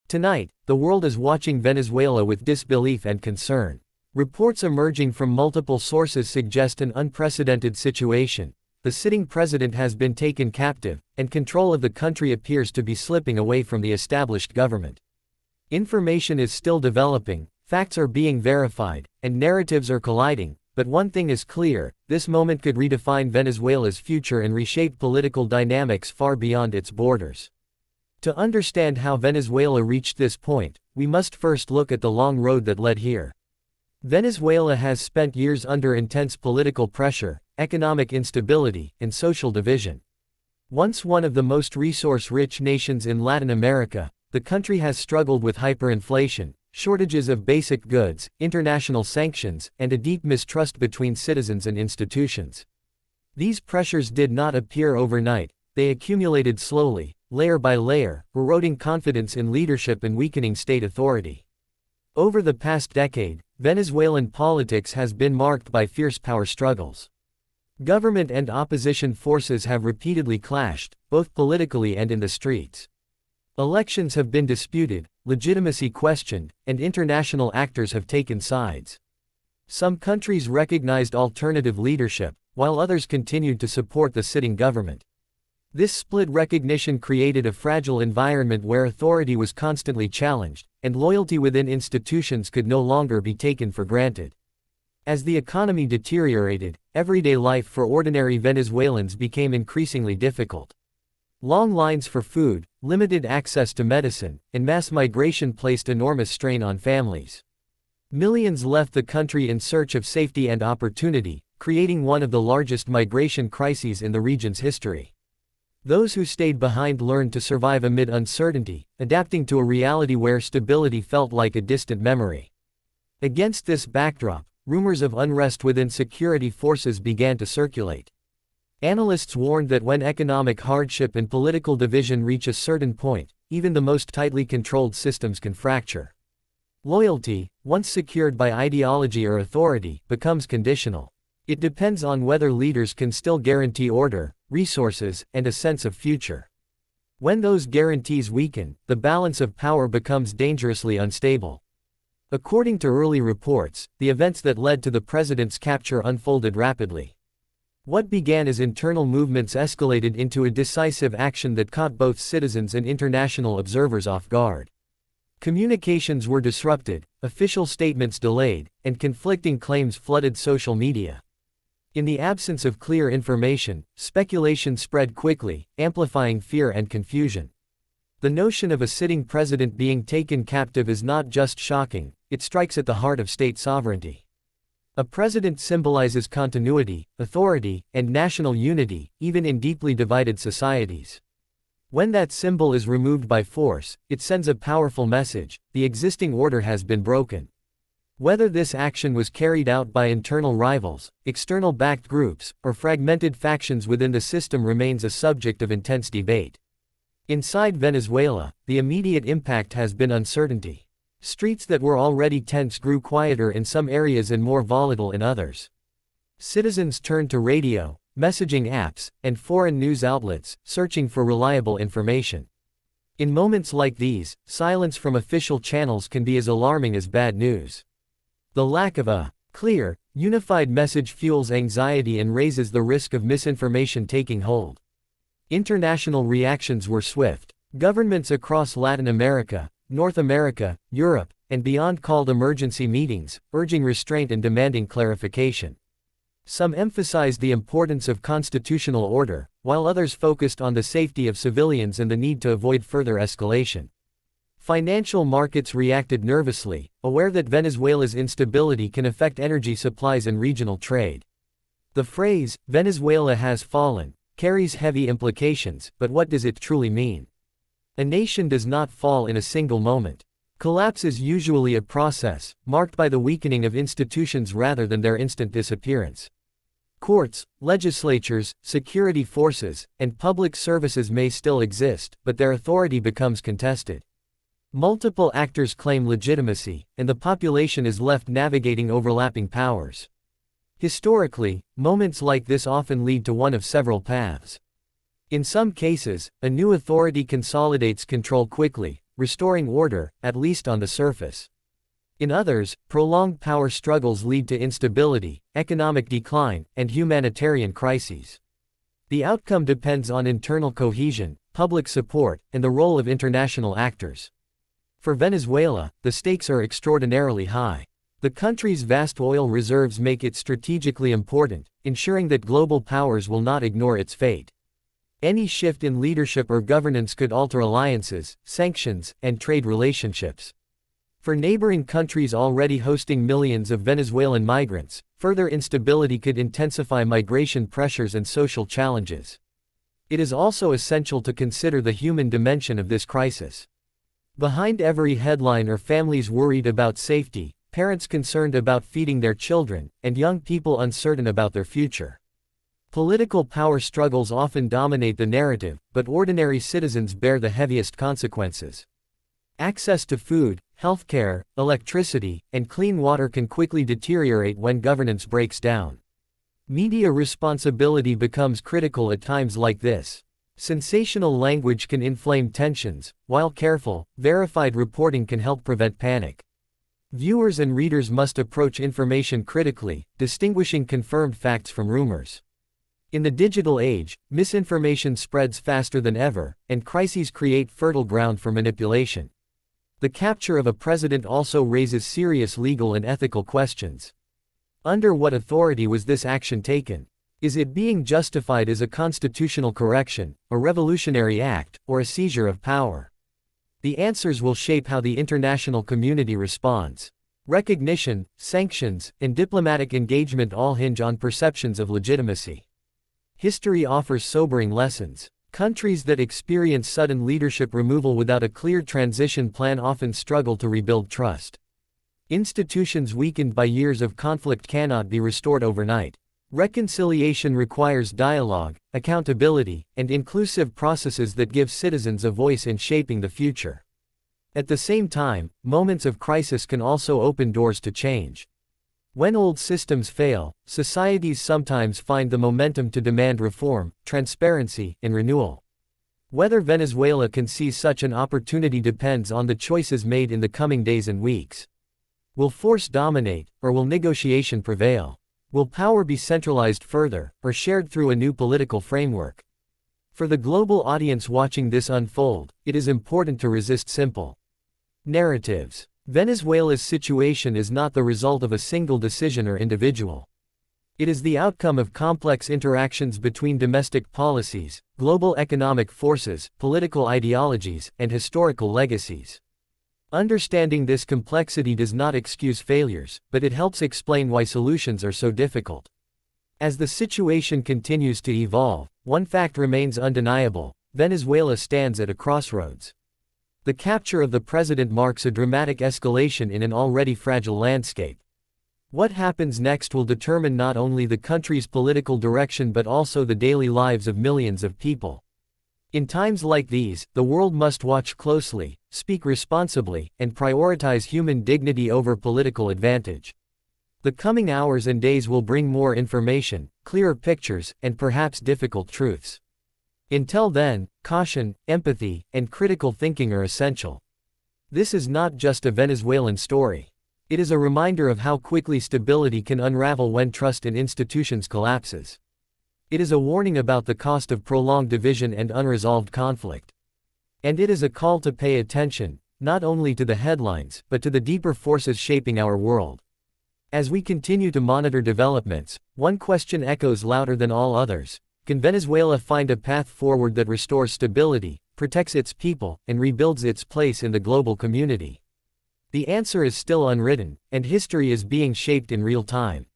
Tonight, the world is watching Venezuela with disbelief and concern. Reports emerging from multiple sources suggest an unprecedented situation. The sitting president has been taken captive, and control of the country appears to be slipping away from the established government. Information is still developing, facts are being verified, and narratives are colliding, but one thing is clear: this moment could redefine Venezuela's future and reshape political dynamics far beyond its borders. To understand how Venezuela reached this point, we must first look at the long road that led here. Venezuela has spent years under intense political pressure, economic instability, and social division. Once one of the most resource-rich nations in Latin America, the country has struggled with hyperinflation, shortages of basic goods, international sanctions, and a deep mistrust between citizens and institutions. These pressures did not appear overnight, they accumulated slowly, layer by layer, eroding confidence in leadership and weakening state authority. Over the past decade, Venezuelan politics has been marked by fierce power struggles. Government and opposition forces have repeatedly clashed, both politically and in the streets. Elections have been disputed, legitimacy questioned, and international actors have taken sides. Some countries recognized alternative leadership, while others continued to support the sitting government. This split recognition created a fragile environment where authority was constantly challenged, and loyalty within institutions could no longer be taken for granted. As the economy deteriorated, everyday life for ordinary Venezuelans became increasingly difficult. Long lines for food, limited access to medicine, and mass migration placed enormous strain on families. Millions left the country in search of safety and opportunity, creating one of the largest migration crises in the region's history. Those who stayed behind learned to survive amid uncertainty, adapting to a reality where stability felt like a distant memory. Against this backdrop, rumors of unrest within security forces began to circulate. Analysts warned that when economic hardship and political division reach a certain point, even the most tightly controlled systems can fracture. Loyalty, once secured by ideology or authority, becomes conditional. It depends on whether leaders can still guarantee order, resources, and a sense of future. When those guarantees weaken, the balance of power becomes dangerously unstable. According to early reports, the events that led to the president's capture unfolded rapidly. What began as internal movements escalated into a decisive action that caught both citizens and international observers off guard. Communications were disrupted, official statements delayed, and conflicting claims flooded social media. In the absence of clear information, speculation spread quickly, amplifying fear and confusion. The notion of a sitting president being taken captive is not just shocking, it strikes at the heart of state sovereignty. A president symbolizes continuity, authority, and national unity, even in deeply divided societies. When that symbol is removed by force, it sends a powerful message: the existing order has been broken. Whether this action was carried out by internal rivals, external backed groups, or fragmented factions within the system remains a subject of intense debate. Inside Venezuela, the immediate impact has been uncertainty. Streets that were already tense grew quieter in some areas and more volatile in others. Citizens turned to radio, messaging apps, and foreign news outlets, searching for reliable information. In moments like these, silence from official channels can be as alarming as bad news. The lack of a clear, unified message fuels anxiety and raises the risk of misinformation taking hold. International reactions were swift. Governments across Latin America, North America, Europe, and beyond called emergency meetings, urging restraint and demanding clarification. Some emphasized the importance of constitutional order, while others focused on the safety of civilians and the need to avoid further escalation. Financial markets reacted nervously, aware that Venezuela's instability can affect energy supplies and regional trade. The phrase, "Venezuela has fallen," carries heavy implications, but what does it truly mean? A nation does not fall in a single moment. Collapse is usually a process, marked by the weakening of institutions rather than their instant disappearance. Courts, legislatures, security forces, and public services may still exist, but their authority becomes contested. Multiple actors claim legitimacy, and the population is left navigating overlapping powers. Historically, moments like this often lead to one of several paths. In some cases, a new authority consolidates control quickly, restoring order, at least on the surface. In others, prolonged power struggles lead to instability, economic decline, and humanitarian crises. The outcome depends on internal cohesion, public support, and the role of international actors. For Venezuela, the stakes are extraordinarily high. The country's vast oil reserves make it strategically important, ensuring that global powers will not ignore its fate. Any shift in leadership or governance could alter alliances, sanctions, and trade relationships. For neighboring countries already hosting millions of Venezuelan migrants, further instability could intensify migration pressures and social challenges. It is also essential to consider the human dimension of this crisis. Behind every headline are families worried about safety, parents concerned about feeding their children, and young people uncertain about their future. Political power struggles often dominate the narrative, but ordinary citizens bear the heaviest consequences. Access to food, healthcare, electricity, and clean water can quickly deteriorate when governance breaks down. Media responsibility becomes critical at times like this. Sensational language can inflame tensions, while careful, verified reporting can help prevent panic. Viewers and readers must approach information critically, distinguishing confirmed facts from rumors. In the digital age, misinformation spreads faster than ever, and crises create fertile ground for manipulation. The capture of a president also raises serious legal and ethical questions. Under what authority was this action taken? Is it being justified as a constitutional correction, a revolutionary act, or a seizure of power? The answers will shape how the international community responds. Recognition, sanctions, and diplomatic engagement all hinge on perceptions of legitimacy. History offers sobering lessons. Countries that experience sudden leadership removal without a clear transition plan often struggle to rebuild trust. Institutions weakened by years of conflict cannot be restored overnight. Reconciliation requires dialogue, accountability, and inclusive processes that give citizens a voice in shaping the future. At the same time, moments of crisis can also open doors to change. When old systems fail, societies sometimes find the momentum to demand reform, transparency, and renewal. Whether Venezuela can seize such an opportunity depends on the choices made in the coming days and weeks. Will force dominate, or will negotiation prevail? Will power be centralized further, or shared through a new political framework? For the global audience watching this unfold, it is important to resist simple narratives. Venezuela's situation is not the result of a single decision or individual. It is the outcome of complex interactions between domestic policies, global economic forces, political ideologies, and historical legacies. Understanding this complexity does not excuse failures, but it helps explain why solutions are so difficult. As the situation continues to evolve, one fact remains undeniable: Venezuela stands at a crossroads. The capture of the president marks a dramatic escalation in an already fragile landscape. What happens next will determine not only the country's political direction but also the daily lives of millions of people. In times like these, the world must watch closely, speak responsibly, and prioritize human dignity over political advantage. The coming hours and days will bring more information, clearer pictures, and perhaps difficult truths. Until then, caution, empathy, and critical thinking are essential. This is not just a Venezuelan story. It is a reminder of how quickly stability can unravel when trust in institutions collapses. It is a warning about the cost of prolonged division and unresolved conflict. And it is a call to pay attention, not only to the headlines, but to the deeper forces shaping our world. As we continue to monitor developments, one question echoes louder than all others: can Venezuela find a path forward that restores stability, protects its people, and rebuilds its place in the global community? The answer is still unwritten, and history is being shaped in real time.